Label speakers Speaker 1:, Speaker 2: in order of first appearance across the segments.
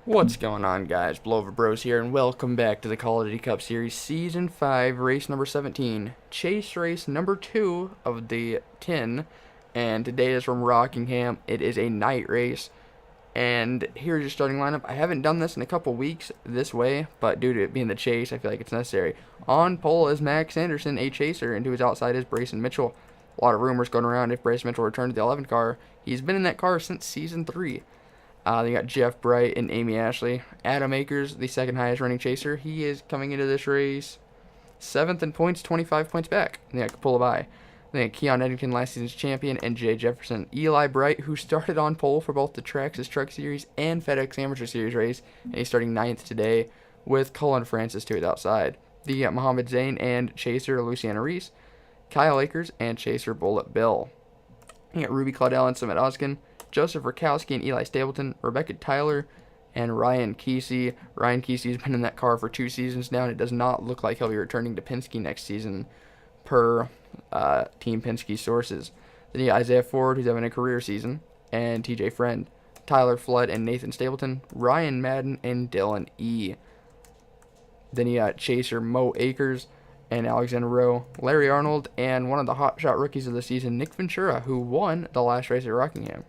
Speaker 1: What's going on, guys? Blowover Bros here, and welcome back to the Call of Duty Cup Series Season 5, race number 17, chase race number 2 of the 10, and today is from Rockingham. It is a night race, and here's your starting lineup. I haven't done this in a couple weeks this way, but due to it being the chase, I feel like it's necessary. On pole is Max Anderson, a chaser, and to his outside is Brayson Mitchell. A lot of rumors going around if Brayson Mitchell returned to the 11 car. He's been in that car since Season 3. They got Jeff Bright and Amy Ashley. Adam Akers, the second highest running chaser. He is coming into this race 7th in points, 25 points back. And they got Kapula Bai. They got Keon Eddington, last season's champion, and Jay Jefferson. Eli Bright, who started on pole for both the Traxxas Truck Series and FedEx Amateur Series race. And he's starting 9th today with Cullen Francis to his outside. They got Muhammad Zain and chaser Luciana Reese. Kyle Akers and chaser Bullet Bill. You got Ruby Claudel and Summit Oskin. Joseph Rakowski and Eli Stapleton, Rebecca Tyler, and Ryan Kesey. Ryan Kesey has been in that car for 2 seasons now, and it does not look like he'll be returning to Penske next season, per Team Penske sources. Then you got Isaiah Ford, who's having a career season, and TJ Friend, Tyler Flood, and Nathan Stapleton, Ryan Madden, and Dylan E. Then you got chaser Mo Akers and Alexander Rowe, Larry Arnold, and one of the hotshot rookies of the season, Nick Ventura, who won the last race at Rockingham.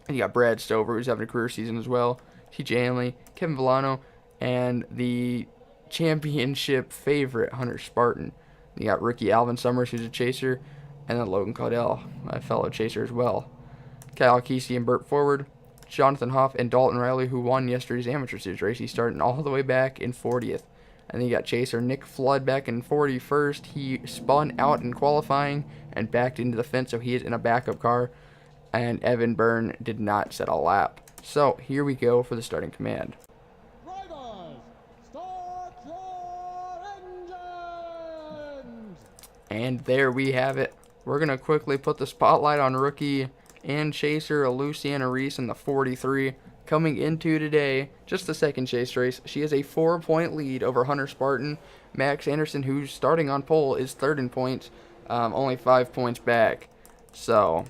Speaker 1: And you got Brad Stover, who's having a career season as well, TJ Hanley, Kevin Villano, and the championship favorite, Hunter Spartan. You got rookie Alvin Summers, who's a chaser, and then Logan Caudell, a fellow chaser as well. Kyle Kesey and Burt Forward, Jonathan Hoff, and Dalton Riley, who won yesterday's amateur series race. He's starting all the way back in 40th. And then you got chaser Nick Flood back in 41st. He spun out in qualifying and backed into the fence, so he is in a backup car. And Evan Byrne did not set a lap. So here we go for the starting command.
Speaker 2: Drivers, start your engines!
Speaker 1: And there we have it. We're going to quickly put the spotlight on rookie and chaser Luciana Reese in the 43. Coming into today, just the second chase race, she has a 4-point lead over Hunter Spartan. Max Anderson, who's starting on pole, is third in points, only 5 points back. So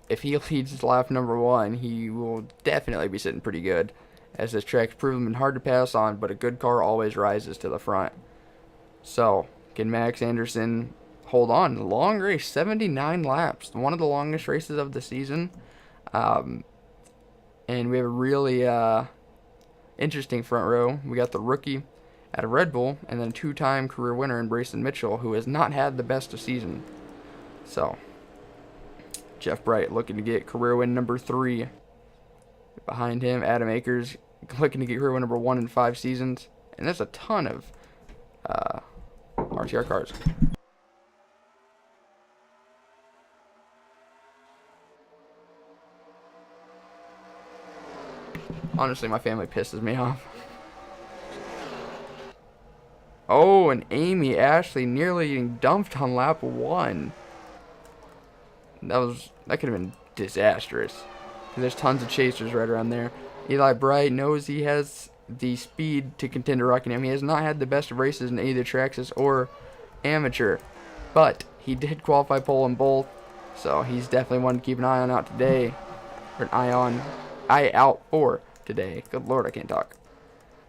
Speaker 1: if he leads lap number 1, he will definitely be sitting pretty good, as this track's proven hard to pass on, but a good car always rises to the front. So can Max Anderson hold on? Long race, 79 laps, one of the longest races of the season. And we have a really interesting front row. We got the rookie out of Red Bull, and then 2-time career winner in Brayson Mitchell, who has not had the best of season. So Jeff Bright looking to get career win number 3. Behind him, Adam Akers looking to get career win number 1 in 5 seasons. And there's a ton of RTR cars. Honestly, my family pisses me off. Oh, and Amy Ashley nearly getting dumped on lap 1. That could have been disastrous. There's tons of chasers right around there. Eli Bright knows he has the speed to contend to Rockingham. He has not had the best of races in either Traxxas or amateur, but he did qualify pole in both, so he's definitely one to keep an eye on out today, or an eye out for today. Good lord, I can't talk.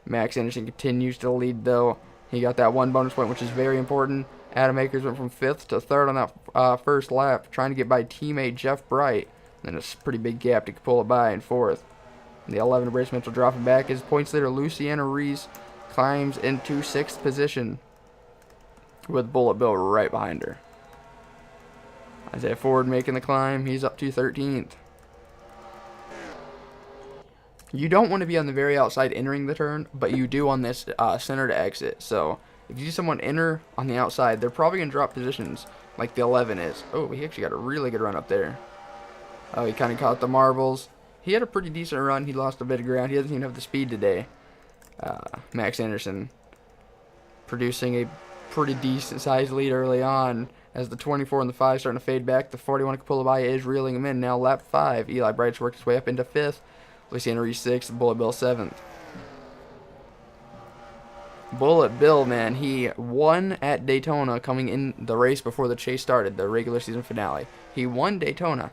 Speaker 1: Max Anderson continues to lead though. He got that 1 bonus point, which is very important. Adam Akers went from 5th to 3rd on that first lap, trying to get by teammate Jeff Bright. And then a pretty big gap to pull it by in 4th. And the 11 Brayson Mitchell dropping back. His points leader Luciana Reese climbs into 6th position, with Bullet Bill right behind her. Isaiah Ford making the climb. He's up to 13th. You don't want to be on the very outside entering the turn, but you do on this center to exit. So if you see someone enter on the outside, they're probably going to drop positions like the 11 is. Oh, he actually got a really good run up there. Oh, he kind of caught the marbles. He had a pretty decent run. He lost a bit of ground. He doesn't even have the speed today. Max Anderson producing a pretty decent sized lead early on, as the 24 and the 5 starting to fade back. The 41 Kapula Bai is reeling him in. Now lap 5. Eli Bright's worked his way up into 5th. Luciana Reese 6th. Bullet Bill 7th. Bullet Bill, man, he won at Daytona coming in the race before the chase started, the regular season finale. He won Daytona,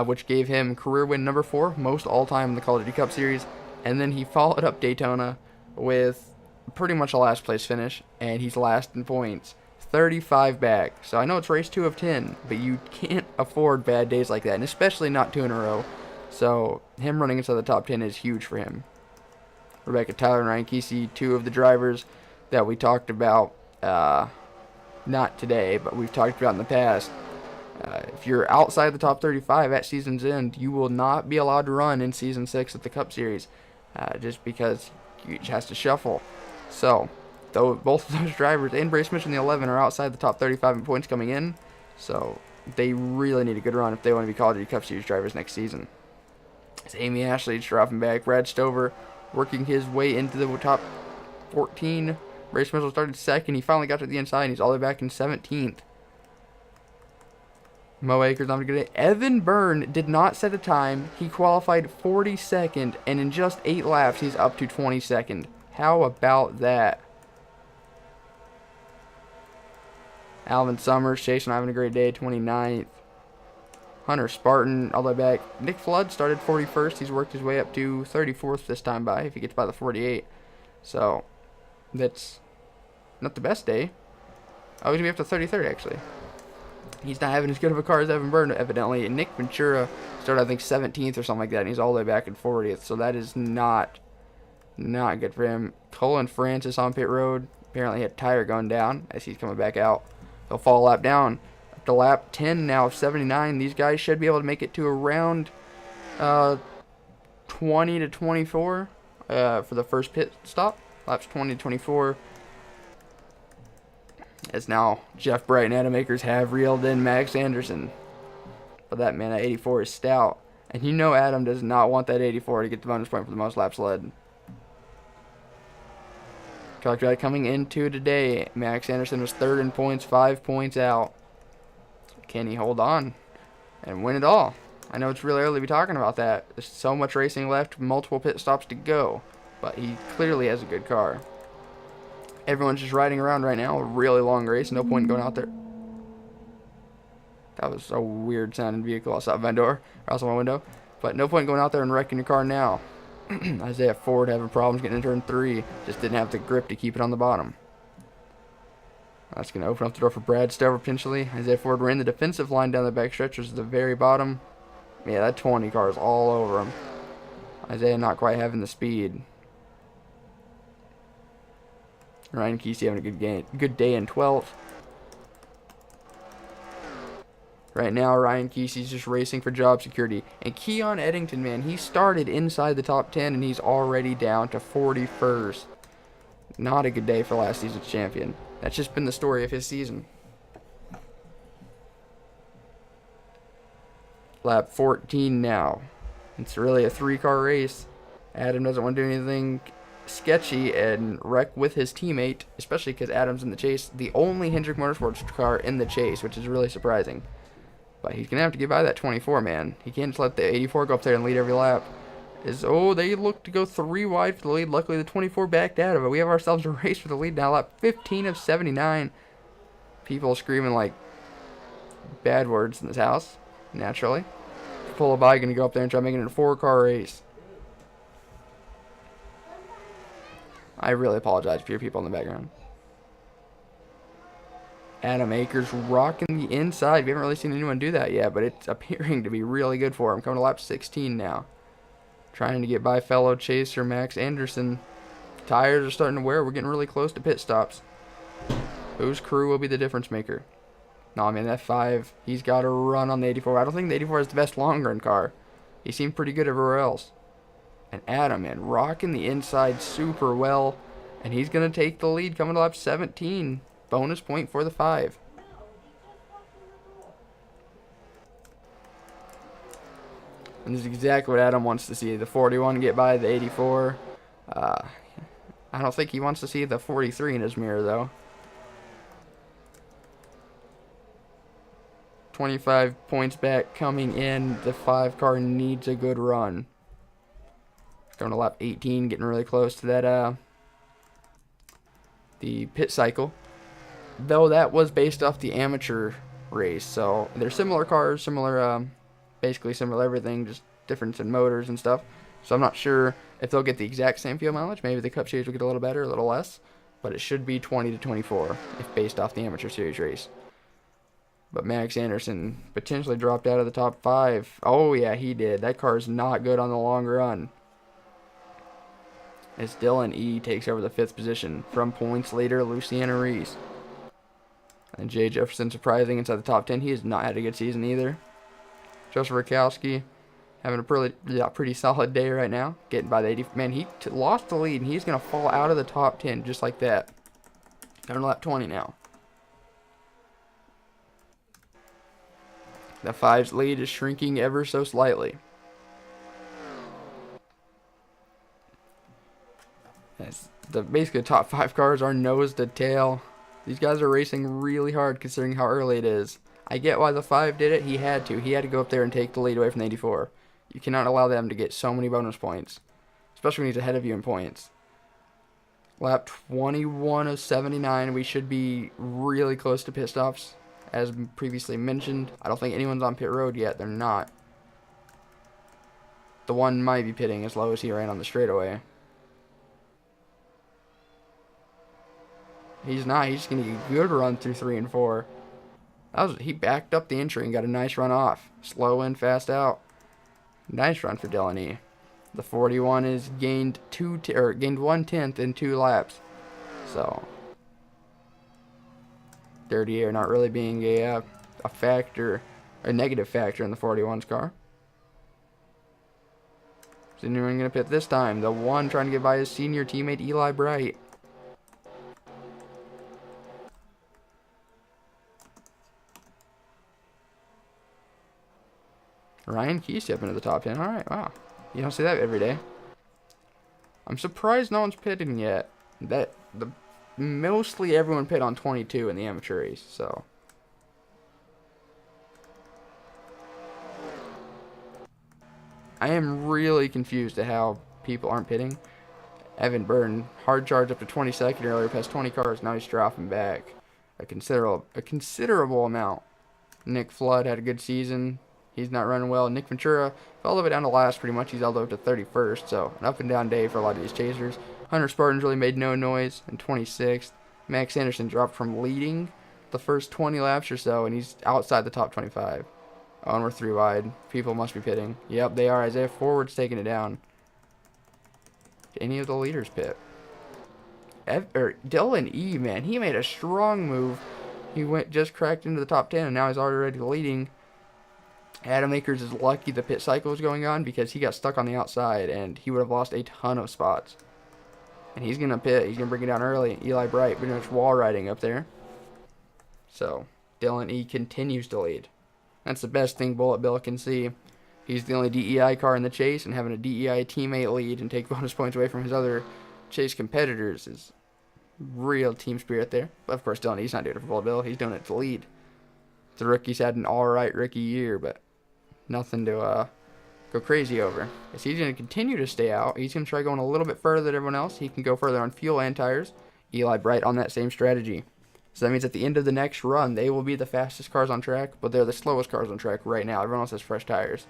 Speaker 1: which gave him career win number 4, most all-time in the Call of Duty Cup Series, And then he followed up Daytona with pretty much a last place finish, and he's last in points. 35 back. So I know it's race 2 of 10, but you can't afford bad days like that, and especially not 2 in a row. So him running inside the top 10 is huge for him. Rebecca Tyler and Ryan Kesey, 2 of the drivers that we talked about, not today, but we've talked about in the past. If you're outside the top 35 at season's end, you will not be allowed to run in Season 6 of the Cup Series, just because it has to shuffle. So, though both of those drivers and Brace Mitchell in the 11 are outside the top 35 in points coming in, so they really need a good run if they want to be Call of Duty Cup Series drivers next season. It's Amy Ashley dropping back. Brad Stover working his way into the top 14. Brace Mitchell started second. He finally got to the inside, and he's all the way back in 17th. Mo Akers not a good day. Evan Byrne did not set a time. He qualified 42nd, and in just 8 laps, he's up to 22nd. How about that? Alvin Summers, Chase not having a great day, 29th. Hunter Spartan all the way back. Nick Flood started 41st. He's worked his way up to 34th this time by, if he gets by the 48. So, that's not the best day. Oh, he's going to be up to 33rd, actually. He's not having as good of a car as Evan Byrne, evidently. And Nick Ventura started, I think, 17th or something like that, and he's all the way back in 40th. So that is not good for him. Colin Francis on pit road. Apparently had a tire going down as he's coming back out. He'll fall a lap down. Up to lap 10 now of 79. These guys should be able to make it to around 20 to 24 for the first pit stop. Laps 20 to 24. As now Jeff Bright and Adam Akers have reeled in Max Anderson. But that man at 84 is stout. And you know Adam does not want that 84 to get the bonus point for the most laps led. Coming into today, Max Anderson was 3rd in points, 5 points out. Can he hold on and win it all? I know it's really early to be talking about that. There's so much racing left, multiple pit stops to go. But he clearly has a good car. Everyone's just riding around right now. A really long race. No point in going out there. That was a weird sounding vehicle outside my door, or outside my window. But no point in going out there and wrecking your car now. Isaiah Ford having problems getting into turn 3. Just didn't have the grip to keep it on the bottom. That's going to open up the door for Brad Stover potentially. Isaiah Ford ran the defensive line down the backstretch, which is the very bottom. Yeah, that 20 car is all over him. Isaiah not quite having the speed. Ryan Kesey having a good day in 12th. Right now, Ryan Kesey's just racing for job security. And Keon Eddington, man, he started inside the top 10, and he's already down to 41st. Not a good day for last season's champion. That's just been the story of his season. Lap 14 now. It's really a 3-car race. Adam doesn't want to do anything sketchy and wreck with his teammate, especially because Adam's in the chase. The only Hendrick Motorsports car in the chase, which is really surprising. But he's going to have to get by that 24, man. He can't just let the 84 go up there and lead every lap. They look to go 3 wide for the lead. Luckily, the 24 backed out of it. We have ourselves a race for the lead now. Lap 15 of 79. People screaming like bad words in this house, naturally. Pullaby going to go up there and try making it a 4-car race. I really apologize for your people in the background. Adam Akers rocking the inside. We haven't really seen anyone do that yet, but it's appearing to be really good for him. Coming to lap 16 now. Trying to get by fellow chaser Max Anderson. Tires are starting to wear. We're getting really close to pit stops. Whose crew will be the difference maker? No, man, that 5, he's got to run on the 84. I don't think the 84 is the best long-run car. He seemed pretty good everywhere else. And Adam, man, rocking the inside super well. And he's going to take the lead coming to lap 17. Bonus point for the 5. And this is exactly what Adam wants to see. The 41 get by the 84. I don't think he wants to see the 43 in his mirror, though. 25 points back coming in. The 5 car needs a good run. Going to lap 18, getting really close to that, the pit cycle. Though that was based off the amateur race, so they're similar cars, basically similar everything, just difference in motors and stuff. So I'm not sure If they'll get the exact same fuel mileage, maybe the Cup Series will get a little better, a little less. But it should be 20 to 24 if based off the Amateur Series race. But Max Anderson potentially dropped out of the top 5. Oh, yeah, he did. That car is not good on the long run. As Dylan E. takes over the 5th position from points leader Luciano Reese. And Jay Jefferson surprising inside the top 10. He has not had a good season either. Joseph Rakowski having a pretty solid day right now. Getting by the 80. Man, he lost the lead, and he's going to fall out of the top 10 just like that. On lap 20 now. The 5's lead is shrinking ever so slightly. Basically the top 5 cars are nose to tail. These guys are racing really hard considering how early it is. I get why the 5 did it. He had to. He had to go up there and take the lead away from the 84. You cannot allow them to get so many bonus points. Especially when he's ahead of you in points. Lap 21 of 79. We should be really close to pit stops. As previously mentioned. I don't think anyone's on pit road yet. They're not. The one might be pitting as low as he ran on the straightaway. He's not. He's just going to get a good run through 3 and 4. He backed up the entry and got a nice run off. Slow in, fast out. Nice run for Dylan E. The 41 is gained 1/10 in 2 laps. So, dirty air not really being a factor, a negative factor in the 41's car. Is anyone going to pit this time? The 1 trying to get by his senior teammate Eli Bright. Ryan Key stepping into the top 10. Alright, wow. You don't see that every day. I'm surprised no one's pitting yet. Mostly everyone pit on 22 in the amateur race, so. I am really confused at how people aren't pitting. Evan Burton, hard charge up to 22nd earlier, past 20 cars, now he's dropping back a considerable amount. Nick Flood had a good season. He's not running well. Nick Ventura fell a little bit down to last pretty much. He's all the way up to 31st, so an up and down day for a lot of these chasers. Hunter Spartans really made no noise in 26th. Max Anderson dropped from leading the first 20 laps or so, and he's outside the top 25. Oh, and we're 3 wide. People must be pitting. Yep, they are. Isaiah Forward's taking it down. Did any of the leaders pit? Dylan E, man, he made a strong move. He just cracked into the top 10, and now he's already leading. Adam Akers is lucky the pit cycle is going on because he got stuck on the outside and he would have lost a ton of spots. And he's going to pit. He's going to bring it down early. Eli Bright pretty much wall riding up there. So, Dylan E continues to lead. That's the best thing Bullet Bill can see. He's the only DEI car in the chase, and having a DEI teammate lead and take bonus points away from his other chase competitors is real team spirit there. But, of course, Dylan E's not doing it for Bullet Bill. He's doing it to lead. The rookie's had an alright rookie year, but nothing to go crazy over. As he's going to continue to stay out. He's going to try going a little bit further than everyone else. He can go further on fuel and tires. Eli Bright on that same strategy. So that means at the end of the next run, they will be the fastest cars on track, but they're the slowest cars on track right now. Everyone else has fresh tires.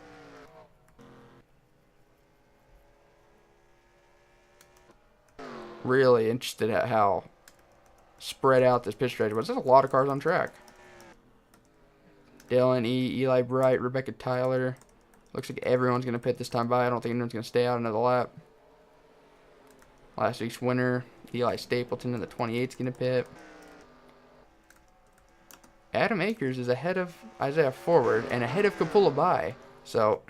Speaker 1: Really interested at how spread out this pit strategy was. There's a lot of cars on track. Dylan E, Eli Bright, Rebecca Tyler. Looks like everyone's going to pit this time by. I don't think anyone's going to stay out another lap. Last week's winner, Eli Stapleton in the 28's going to pit. Adam Akers is ahead of Isaiah Forward and ahead of Kapula Bai. So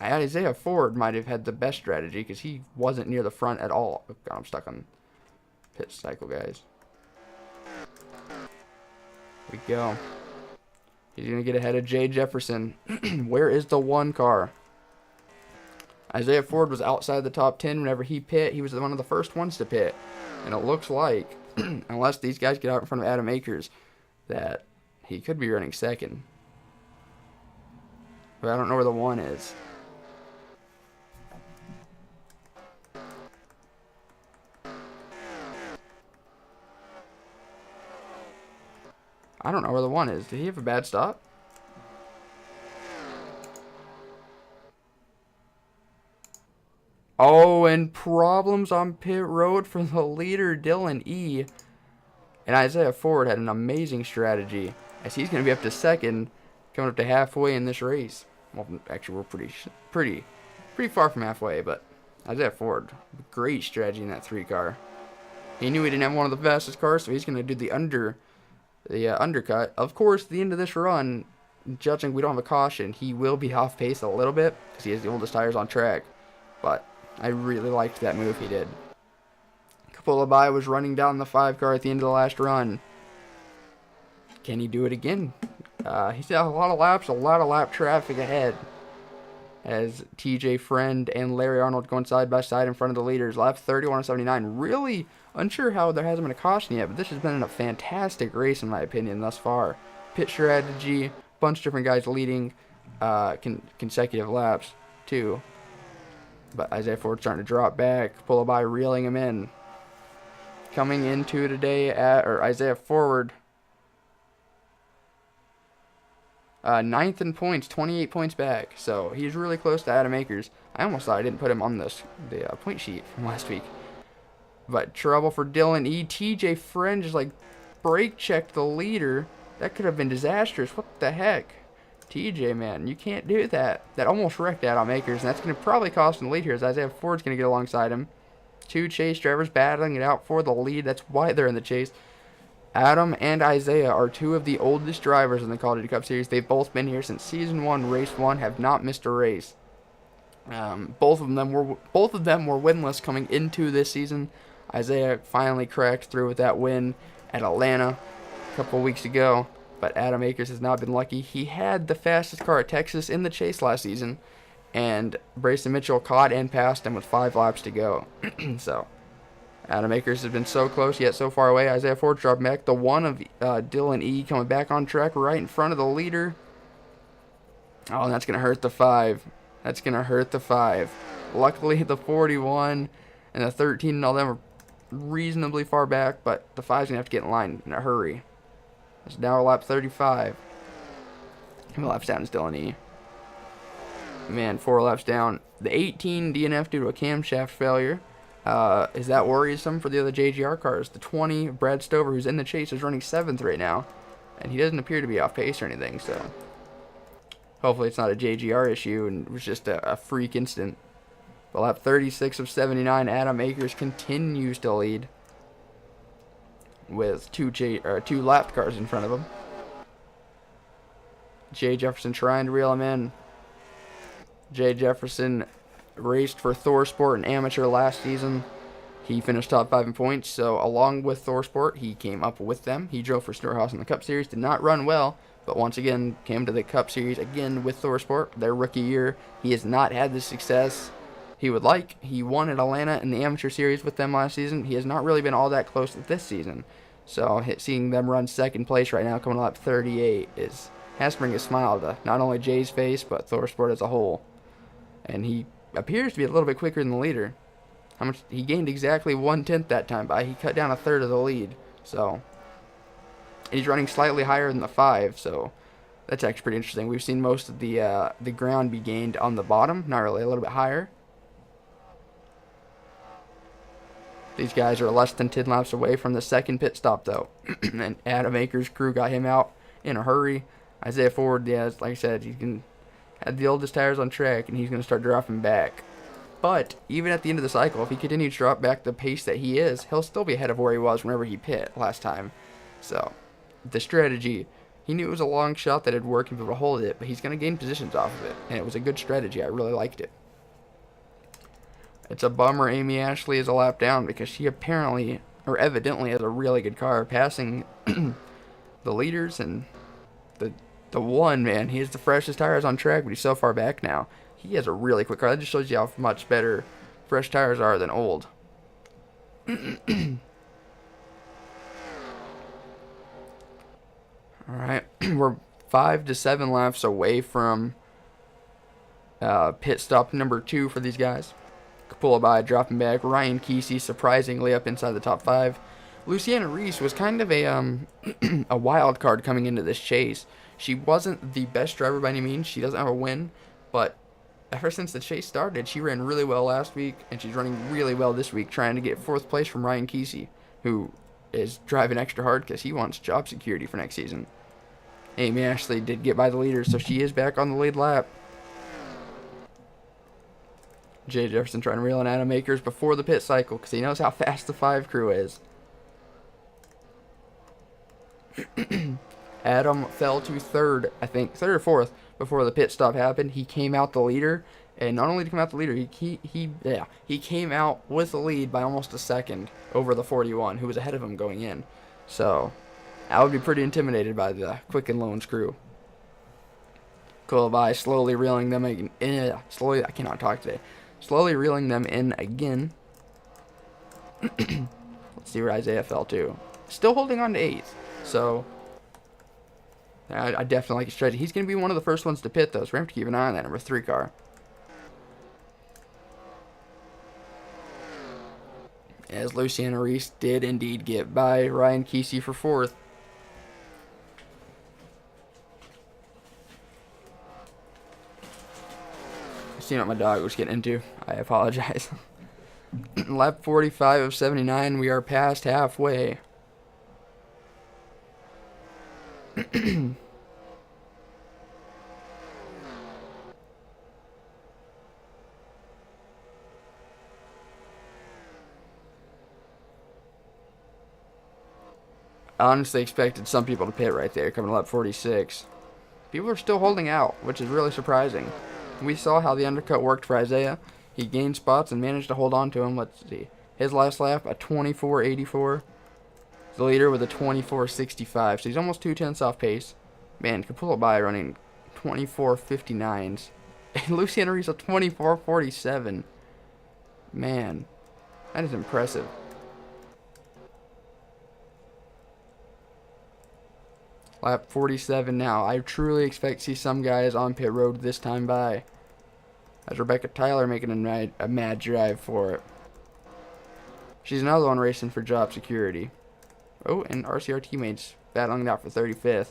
Speaker 1: Isaiah Ford might have had the best strategy because he wasn't near the front at all. Oh, God, I'm stuck on pit cycle, guys. Here we go. He's going to get ahead of Jay Jefferson. Where is the 1 car? Isaiah Ford was outside the top 10 whenever he pit. He was one of the first ones to pit. And it looks like, unless these guys get out in front of Adam Akers, that he could be running second. But I don't know where the 1 is. I don't know where the 1 is. Did he have a bad stop? Oh, and problems on pit road for the leader, Dylan E. And Isaiah Ford had an amazing strategy, as he's going to be up to second, coming up to halfway in this race. Well, actually, we're pretty far from halfway, but Isaiah Ford, great strategy in that 3 car. He knew he didn't have one of the fastest cars, so he's going to do the undercut. Of course, at the end of this run, judging we don't have a caution, he will be off pace a little bit because he has the oldest tires on track. But I really liked that move he did. Kapulabai was running down the 5 car at the end of the last run. Can he do it again? He's got a lot of lap traffic ahead, as TJ Friend and Larry Arnold going side by side in front of the leaders. Lap 31 of 79. Really unsure how there hasn't been a caution yet, but this has been a fantastic race in my opinion thus far. Pit strategy, bunch of different guys leading consecutive laps too. But Isaiah Ford starting to drop back. Kapulabai reeling him in. Coming into today Isaiah Ford. 9th in points, 28 points back. So he's really close to Adam Akers. I almost thought I didn't put him on the point sheet from last week. But trouble for Dylan E. TJ Friend just like brake checked the leader. That could have been disastrous. What the heck? TJ, man, you can't do that. That almost wrecked Adam Akers, and that's going to probably cost him the lead here, as Isaiah Ford's going to get alongside him. 2 chase drivers battling it out for the lead. That's why they're in the chase. Adam and Isaiah are 2 of the oldest drivers in the Call of Duty Cup Series. They've both been here since Season 1, Race 1, have not missed a race. Both of them were winless coming into this season. Isaiah finally cracked through with that win at Atlanta a couple weeks ago, but Adam Akers has not been lucky. He had the fastest car at Texas in the chase last season, and Brayson Mitchell caught and passed him with 5 laps to go. So Adam Akers has been so close yet so far away. Isaiah Ford dropped back. The one of Dylan E coming back on track right in front of the leader. Oh, and that's going to hurt the 5. That's going to hurt the 5. Luckily, the 41 and the 13 and all them are reasonably far back, but the 5's going to have to get in line in a hurry. It's now lap 35. How many laps down is Dylan E? Man, 4 laps down. The 18 DNF due to a camshaft failure. Is that worrisome for the other JGR cars? The 20, Brad Stover, who's in the chase, is running 7th right now, and he doesn't appear to be off pace or anything, so hopefully it's not a JGR issue and it was just a freak incident. But lap 36 of 79, Adam Akers continues to lead with 2 lapped cars in front of him. Jay Jefferson trying to reel him in. Jay Jefferson raced for ThorSport and Amateur last season. He finished top 5 in points, so along with ThorSport, he came up with them. He drove for Storehouse in the Cup Series, did not run well, but once again came to the Cup Series again with ThorSport, their rookie year. He has not had the success he would like. He won at Atlanta in the Amateur Series with them last season. He has not really been all that close this season. So seeing them run 2nd place right now, coming to lap 38, has to bring a smile to not only Jay's face, but ThorSport as a whole. And he appears to be a little bit quicker than the leader. He gained exactly 1/10 that time, but he cut down 1/3 of the lead. So he's running slightly higher than the 5, so that's actually pretty interesting. We've seen most of the ground be gained on the bottom, not really, a little bit higher. These guys are less than 10 laps away from the 2nd pit stop, though. And Adam Akers' crew got him out in a hurry. Isaiah Ford, yeah, like I said, had the oldest tires on track, and he's going to start dropping back. But even at the end of the cycle, if he continues to drop back the pace that he is, he'll still be ahead of where he was whenever he pit last time. So the strategy, he knew it was a long shot that it'd work and be able to hold it, but he's going to gain positions off of it, and it was a good strategy. I really liked it. It's a bummer Amy Ashley is a lap down, because she apparently, or evidently, has a really good car, passing the leaders, and the one, man, he has the freshest tires on track, but he's so far back now. He has a really quick car. That just shows you how much better fresh tires are than old. Alright, we're 5 to 7 laps away from pit stop number 2 for these guys. Kapulabai dropping back. Ryan Kesey surprisingly up inside the top 5. Luciana Reese was kind of a wild card coming into this chase. She wasn't the best driver by any means. She doesn't have a win, but ever since the chase started, she ran really well last week, and she's running really well this week, trying to get 4th place from Ryan Kesey, who is driving extra hard because he wants job security for next season. Amy Ashley did get by the leader, so she is back on the lead lap. Jay Jefferson trying to reel in Adam Akers before the pit cycle because he knows how fast the 5 crew is. Adam fell to 3rd, I think, 3rd or 4th before the pit stop happened. He came out the leader, and not only did he come out the leader, he came out with the lead by almost a second over the 41, who was ahead of him going in. So I would be pretty intimidated by the Quicken Loans crew. Kulabai slowly reeling them in. I cannot talk today. Slowly reeling them in again. Let's see where Isaiah fell to. Still holding on to 8th. So I definitely like his strategy. He's going to be one of the first ones to pit, though, so we're going to have to keep an eye on that number 3 car. As Luciana Reese did indeed get by Ryan Kesey for 4th. Seeing what my dog was getting into. I apologize. Lap 45 of 79. We are past halfway. I honestly expected some people to pit right there, coming to lap 46. People are still holding out, which is really surprising. We saw how the undercut worked for Isaiah. He gained spots and managed to hold on to him. Let's see. His last lap, a 24.84. The leader with a 24.65. So he's almost 2/10 off pace. Man, could pull it by running 24.59s. And Luciana Reese a 24.47. Man, that is impressive. Lap 47 now. I truly expect to see some guys on pit road this time by. As Rebecca Tyler making a mad drive for it. She's another one racing for job security. Oh, and RCR teammates battling it out for 35th.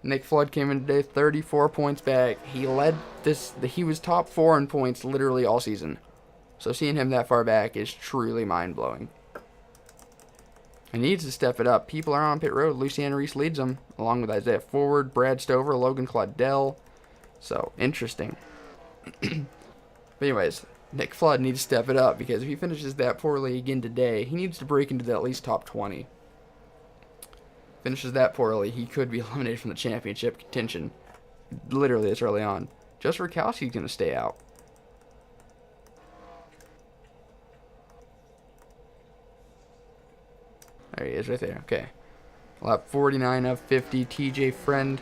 Speaker 1: Nick Flood came in today 34 points back. He led this. He was top 4 in points literally all season. So seeing him that far back is truly mind-blowing. He needs to step it up. People are on pit road. Luciana Reese leads them, along with Isaiah Forward, Brad Stover, Logan Claudel. So, interesting. But anyways, Nick Flood needs to step it up, because if he finishes that poorly again today, he needs to break into the at least top 20. Finishes that poorly, he could be eliminated from the championship contention. Literally this early on. Just Rakowski's going to stay out. There he is right there. Okay. Lap 49 of 50. TJ Friend.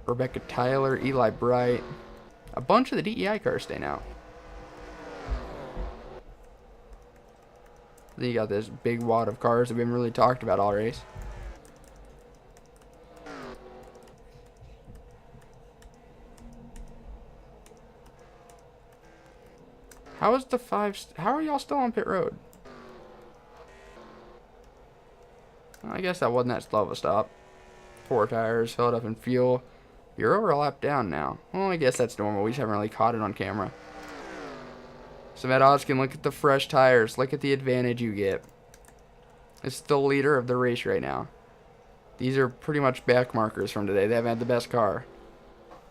Speaker 1: Rebecca Tyler. Eli Bright. A bunch of the DEI cars staying out. Then you got this big wad of cars that we haven't really talked about all race. How is the 5... How are y'all still on pit road? I guess that wasn't that slow of a stop. 4 tires, filled up in fuel. You're over a lap down now. Well, I guess that's normal. We just haven't really caught it on camera. So Matt Oskin, look at the fresh tires. Look at the advantage you get. It's the leader of the race right now. These are pretty much back markers from today. They haven't had the best car.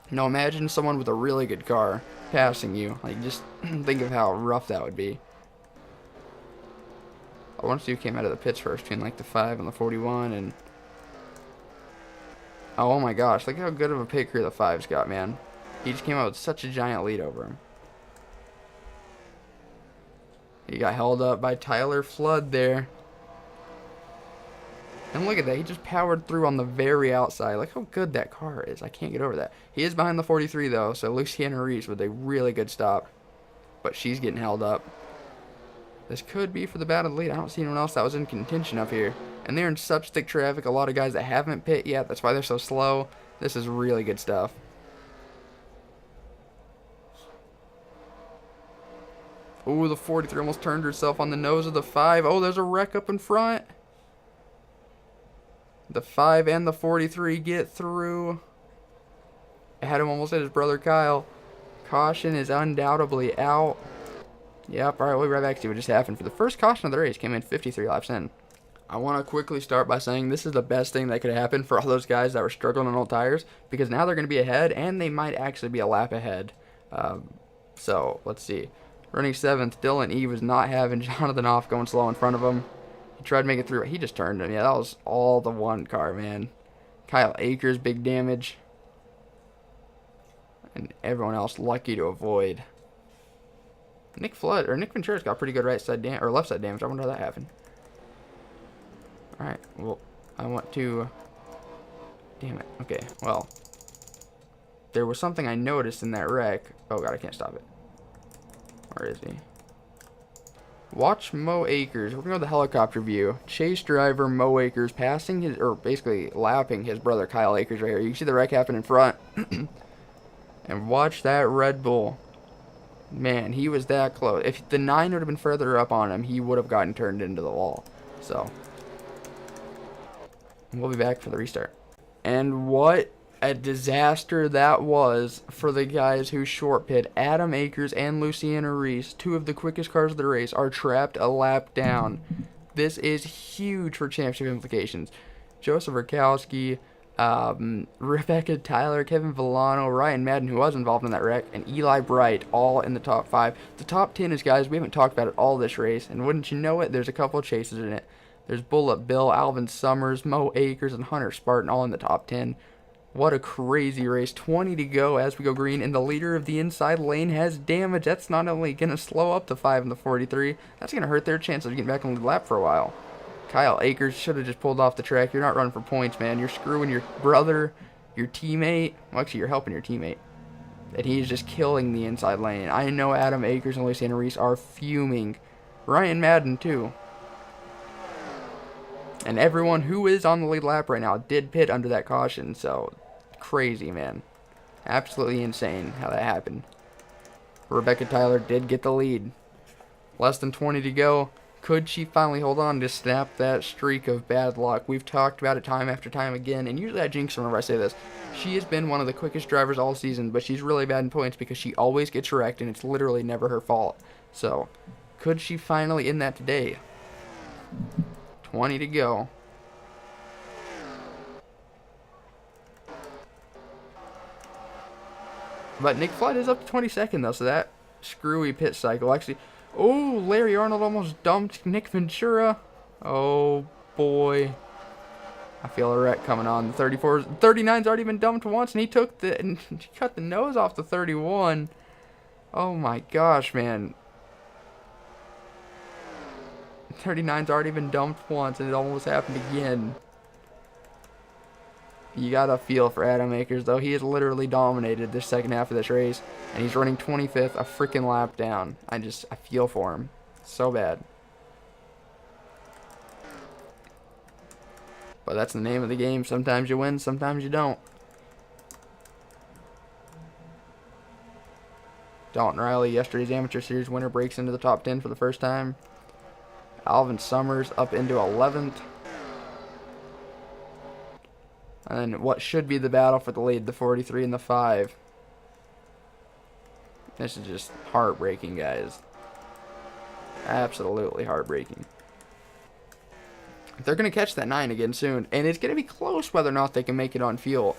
Speaker 1: Now imagine someone with a really good car passing you. Like, just think of how rough that would be. I want to see who came out of the pits first, between like the 5 and the 41, and oh my gosh, look how good of a pit crew the 5's got, man. He just came out with such a giant lead over him. He got held up by Tyler Flood there. And look at that, he just powered through on the very outside. Look how good that car is. I can't get over that. He is behind the 43 though, so Luciana Reese with a really good stop. But she's getting held up. This could be for the battle of the lead. I don't see anyone else that was in contention up here. And they're in such thick traffic. A lot of guys that haven't pit yet. That's why they're so slow. This is really good stuff. Ooh, the 43 almost turned herself on the nose of the 5. Oh, there's a wreck up in front. The 5 and the 43 get through. Adam almost hit his brother Kyle. Caution is undoubtedly out. Yep, alright, we'll be right back to see what just happened. For the first caution of the race, came in 53 laps in. I want to quickly start by saying this is the best thing that could happen for all those guys that were struggling on old tires, because now they're going to be ahead, and they might actually be a lap ahead. So, let's see. Running 7th, Dylan E was not having Jonathan off going slow in front of him. He tried to make it through. He just turned him. Yeah, that was all the one car, man. Kyle Akers, big damage. And everyone else lucky to avoid. Nick Ventura's got pretty good right side or left side damage. I wonder how that happened. Alright, well, I want to... Damn it. Okay, well. There was something I noticed in that wreck. Oh god, I can't stop it. Where is he? Watch Mo Akers. We're going to go the helicopter view. Chase driver Mo Akers passing his, or basically lapping his brother Kyle Akers right here. You can see the wreck happen in front. And watch that Red Bull. Man, he was that close. If the 9 would have been further up on him, he would have gotten turned into the wall. So, we'll be back for the restart. And what a disaster that was for the guys who short pit. Adam Akers and Luciana Reese, two of the quickest cars of the race, are trapped a lap down. This is huge for championship implications. Joseph Rakowski, Rebecca Tyler, Kevin Villano, Ryan Madden, who was involved in that wreck, and Eli Bright, all in the top 5. The top 10 is guys we haven't talked about at all this race, and wouldn't you know it, there's a couple of chases in it. There's Bullet Bill, Alvin Summers, Mo Akers, and Hunter Spartan, all in the top 10. What a crazy race. 20 to go as we go green, and the leader of the inside lane has damage. That's not only going to slow up the 5 and the 43, that's going to hurt their chances of getting back on the lap for a while. Kyle Akers should have just pulled off the track. You're not running for points, man. You're screwing your brother, your teammate. Well, actually, you're helping your teammate. And he's just killing the inside lane. I know Adam Akers and Luciana Reese are fuming. Ryan Madden, too. And everyone who is on the lead lap right now did pit under that caution, so crazy, man. Absolutely insane how that happened. Rebecca Tyler did get the lead. Less than 20 to go. Could she finally hold on to snap that streak of bad luck? We've talked about it time after time again, and usually I jinx her whenever I say this. She has been one of the quickest drivers all season, but she's really bad in points because she always gets wrecked, and it's literally never her fault. So, could she finally end that today? 20 to go. But Nick Flood is up to 22nd, though, so that screwy pit cycle actually... Oh, Larry Arnold almost dumped Nick Ventura. Oh, boy. I feel a wreck coming on. The 39's already been dumped once, and he cut the nose off the 31. Oh, my gosh, man. 39's already been dumped once, and it almost happened again. You gotta feel for Adam Akers, though. He has literally dominated this second half of this race, and he's running 25th, a freaking lap down. I feel for him. So bad. But that's the name of the game. Sometimes you win, sometimes you don't. Dalton Riley, yesterday's Amateur Series winner, breaks into the top 10 for the first time. Alvin Summers up into 11th. And what should be the battle for the lead, the 43 and the 5. This is just heartbreaking, guys. Absolutely heartbreaking. They're going to catch that 9 again soon. And it's going to be close whether or not they can make it on fuel.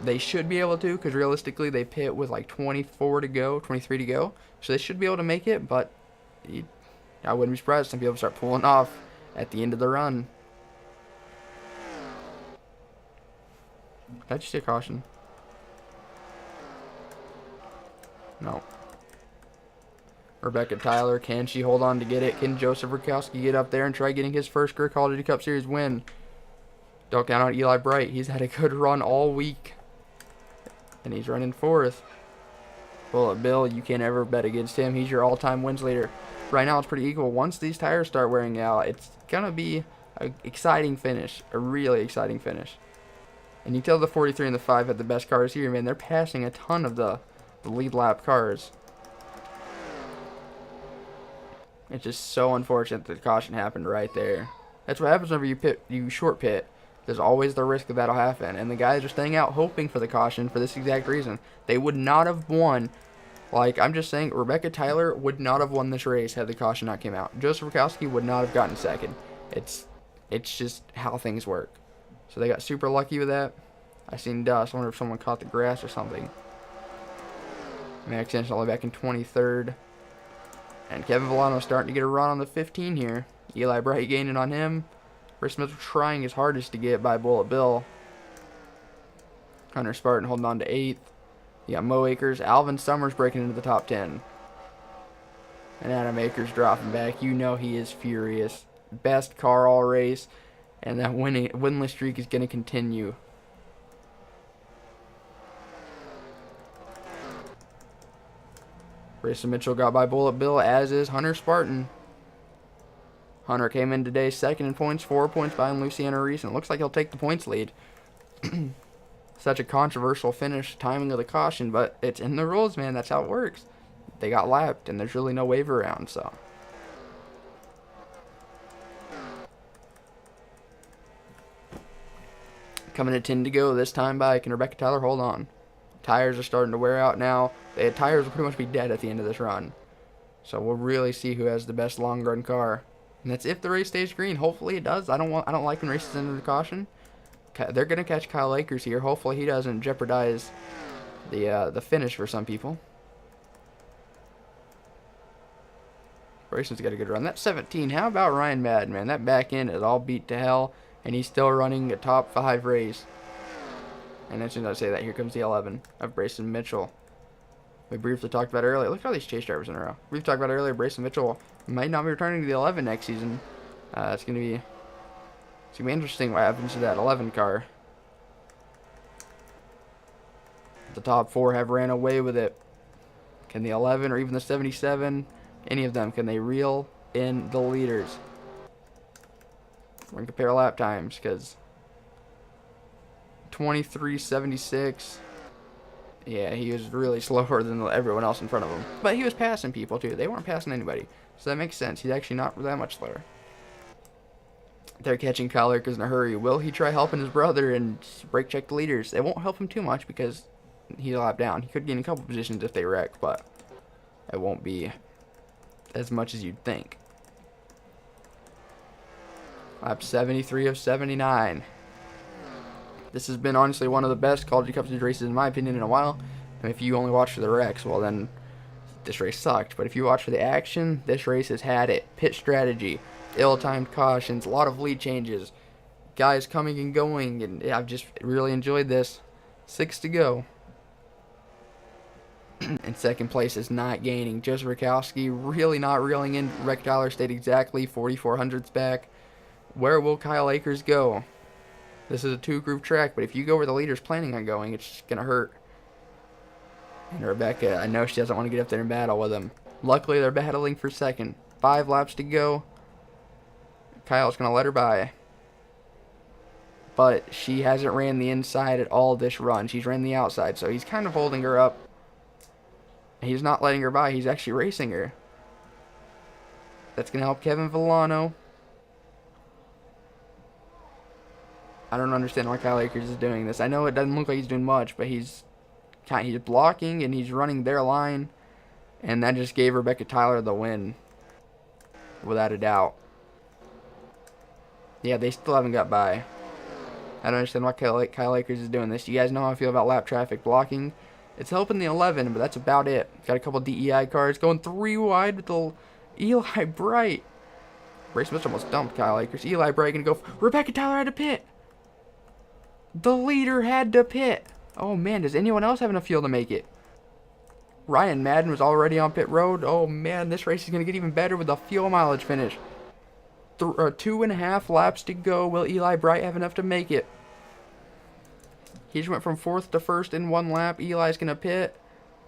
Speaker 1: They should be able to, because realistically they pit with like 24 to go, 23 to go. So they should be able to make it, but I wouldn't be surprised if some people start pulling off at the end of the run. Did I just see a caution? No. Rebecca Tyler, can she hold on to get it? Can Joseph Rakowski get up there and try getting his first career Call of Duty Cup Series win? Don't count out Eli Bright. He's had a good run all week. And he's running 4th. Bullet Bill, you can't ever bet against him. He's your all-time wins leader. Right now it's pretty equal. Once these tires start wearing out, it's going to be an exciting finish. A really exciting finish. And you tell the 43 and the 5 had the best cars here, man. They're passing a ton of the lead lap cars. It's just so unfortunate that the caution happened right there. That's what happens whenever you short pit. There's always the risk that that'll happen. And the guys are staying out hoping for the caution for this exact reason. They would not have won. Like, I'm just saying, Rebecca Tyler would not have won this race had the caution not came out. Joseph Rakowski would not have gotten second. It's just how things work. So they got super lucky with that. I seen dust. I wonder if someone caught the grass or something. Max Jensen all the way back in 23rd. And Kevin Villano starting to get a run on the 15 here. Eli Bright gaining on him. Chris Smith trying his hardest to get by Bullet Bill. Hunter Spartan holding on to 8th. You got Mo Akers. Alvin Summers breaking into the top 10. And Adam Akers dropping back. You know he is furious. Best car all race. And that winless streak is going to continue. Grayson Mitchell got by Bullet Bill, as is Hunter Spartan. Hunter came in today second in points, 4 points behind Luciano Reese, and it looks like he'll take the points lead. Such a controversial finish, timing of the caution, but it's in the rules, man. That's how it works. They got lapped, and there's really no wave around, so. Coming to 10 to go this time by, can Rebecca Tyler hold on? Tires are starting to wear out now. The tires will pretty much be dead at the end of this run. So we'll really see who has the best long run car. And that's if the race stays green. Hopefully it does. I don't like when races end in the caution. They're gonna catch Kyle Akers here. Hopefully he doesn't jeopardize the finish for some people. Brayson's got a good run. That's 17. How about Ryan Madden, man? That back end is all beat to hell, and he's still running a top 5 race. And as soon as I say that, here comes the 11 of Brayson Mitchell. We briefly talked about earlier. Look at all these chase drivers in a row. We talked about earlier, Brayson Mitchell might not be returning to the 11 next season. It's gonna be interesting what happens to that 11 car. The top 4 have ran away with it. Can the 11 or even the 77, any of them, can they reel in the leaders? We're gonna compare lap times, because 23.76. Yeah, he was really slower than everyone else in front of him. But he was passing people, too. They weren't passing anybody. So that makes sense. He's actually not that much slower. They're catching Kyle Akers in a hurry. Will he try helping his brother and brake check the leaders? They won't help him too much because he's a lap down. He could gain a couple positions if they wreck, but it won't be as much as you'd think. Lap 73 of 79. This has been honestly one of the best Call of Duty Cup Series races in my opinion in a while. And if you only watch for the wrecks, well then this race sucked. But if you watch for the action, this race has had it. Pit strategy, ill-timed cautions, a lot of lead changes, guys coming and going, and I've just really enjoyed this. 6 to go. And second place is not gaining. Joseph Rakowski really not reeling in. Rebecca Tyler stayed exactly 4,400s back. Where will Kyle Akers go? This is a 2-group track, but if you go where the leader's planning on going, it's just going to hurt. And Rebecca, I know she doesn't want to get up there and battle with him. Luckily, they're battling for second. 5 laps to go. Kyle's going to let her by. But she hasn't ran the inside at all this run. She's ran the outside, so he's kind of holding her up. He's not letting her by. He's actually racing her. That's going to help Kevin Villano. I don't understand why Kyle Akers is doing this. I know it doesn't look like he's doing much, but he's blocking and he's running their line. And that just gave Rebecca Tyler the win. Without a doubt. Yeah, they still haven't got by. I don't understand why Kyle Akers is doing this. You guys know how I feel about lap traffic blocking. It's helping the 11, but that's about it. Got a couple DEI cars going 3 wide with the Eli Bright. Brace Mitchell almost dumped Kyle Akers. Eli Bright gonna go. Rebecca Tyler had to pit. The leader had to pit. Oh man, does anyone else have enough fuel to make it? Ryan Madden was already on pit road. Oh man, this race is going to get even better with the fuel mileage finish. 2.5 laps to go. Will Eli Bright have enough to make it? He just went from 4th to 1st in 1 lap. Eli's going to pit,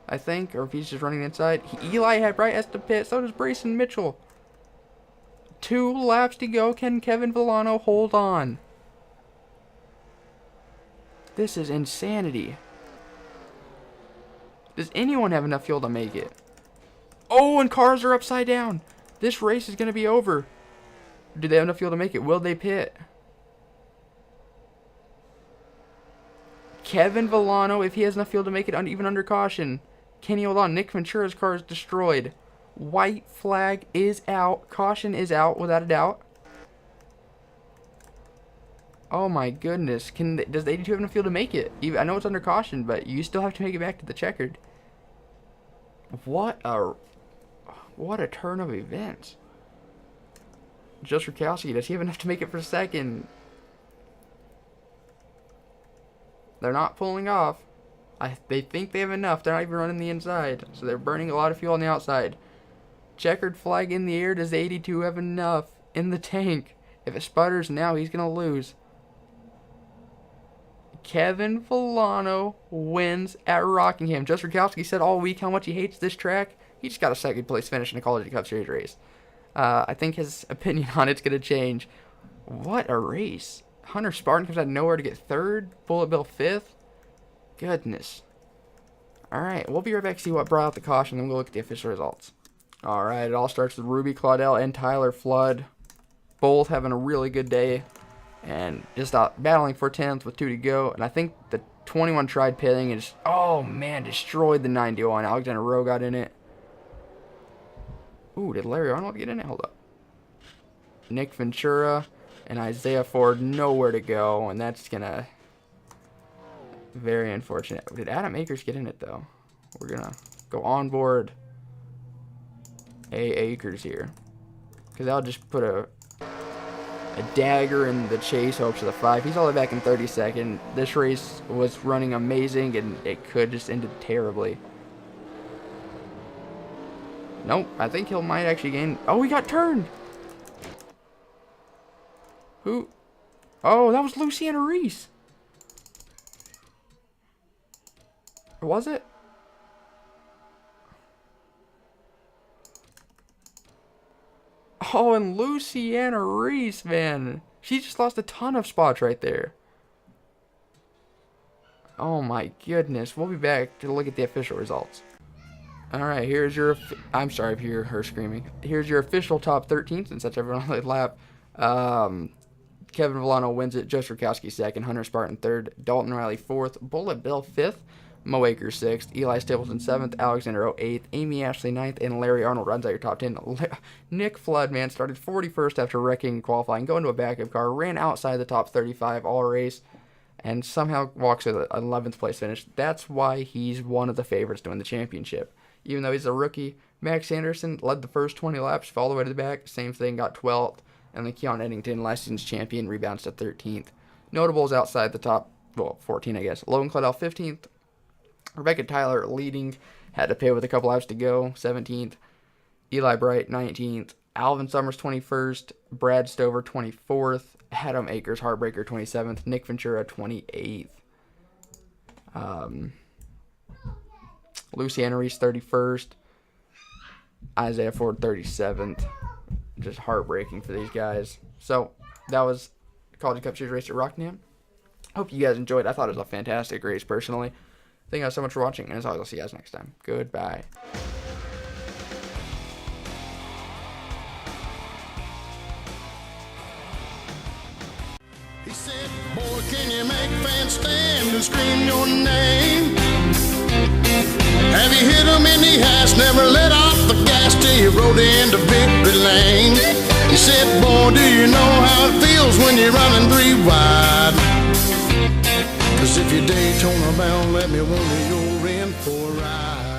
Speaker 1: I think, or if he's just running the inside. Eli Bright has to pit, so does Brayson Mitchell. 2 laps to go. Can Kevin Villano hold on? This is insanity. Does anyone have enough fuel to make it? Oh, and cars are upside down. This race is going to be over. Do they have enough fuel to make it? Will they pit? Kevin Villano, if he has enough fuel to make it even under caution. Can he hold on? Nick Ventura's car is destroyed. White flag is out. Caution is out, without a doubt. Oh my goodness. Does the 82 have enough fuel to make it? I know it's under caution, but you still have to make it back to the checkered. What a turn of events. Just Rukowski, does he have enough to make it for second? They're not pulling off. They think they have enough. They're not even running the inside. So they're burning a lot of fuel on the outside. Checkered flag in the air. Does the 82 have enough in the tank? If it sputters now, he's going to lose. Kevin Villano wins at Rockingham. Just Rukowski said all week how much he hates this track. He just got a second place finish in a College Cup Series race. I think his opinion on it's going to change. What a race. Hunter Spartan comes out of nowhere to get third. Bullet Bill fifth. Goodness. Alright, we'll be right back to see what brought out the caution, then we'll look at the official results. Alright, it all starts with Ruby Claudel and Tyler Flood. Both having a really good day. And just battling for 10th with 2 to go. And I think the 21 tried pitting and just, oh man, destroyed the 91. Alexander Rowe got in it. Ooh, did Larry Arnold get in it? Hold up. Nick Ventura and Isaiah Ford nowhere to go. And that's going to... Very unfortunate. Did Adam Akers get in it, though? We're going to go on board A. Akers here. Because I'll just put a dagger in the chase hopes of the 5. He's all the way back in 32nd. This race was running amazing, and it could just ended terribly. Nope, I think he might actually gain... Oh, he got turned! Who? Oh, that was Luciana Reese. Was it? Oh, and Luciana Reese, man. She just lost a ton of spots right there. Oh my goodness. We'll be back to look at the official results. Alright, here's your... I'm sorry if you hear her screaming. Here's your official top 13, since that's everyone on the lap. Kevin Villano wins it. Joe Rukowski second. Hunter Spartan third. Dalton Riley fourth. Bullet Bill fifth. Mo Akers 6th, Eli Stapleton 7th, Alexander O 8th, Amy Ashley 9th, and Larry Arnold runs out your top 10. Nick Flood, man, started 41st after wrecking qualifying, going to a backup car, ran outside the top 35 all race, and somehow walks with an 11th place finish. That's why he's one of the favorites to win the championship. Even though he's a rookie, Max Anderson led the first 20 laps, fell all the way to the back, same thing, got 12th, and then Keon Eddington, last season's champion, rebounds to 13th. Notables outside the top, well, 14, I guess. Logan Claudel 15th. Rebecca Tyler leading, had to pay with a couple laps to go, 17th. Eli Bright, 19th. Alvin Summers, 21st. Brad Stover, 24th. Adam Akers, Heartbreaker, 27th. Nick Ventura, 28th. Luciana Reese, 31st. Isaiah Ford, 37th. Just heartbreaking for these guys. So, that was College Cup Series race at Rockingham. Hope you guys enjoyed. I thought it was a fantastic race, personally. Thank you guys so much for watching, and as always, I'll see you guys next time. Goodbye.
Speaker 3: He said, boy, can you make fans stand and scream your name? Have you hit him in the ass, never let off the gas till you rode into victory lane? He said, boy, do you know how it feels when you're running 3 wide? 'Cause if you're Daytona bound, let me wonder you're in for a ride.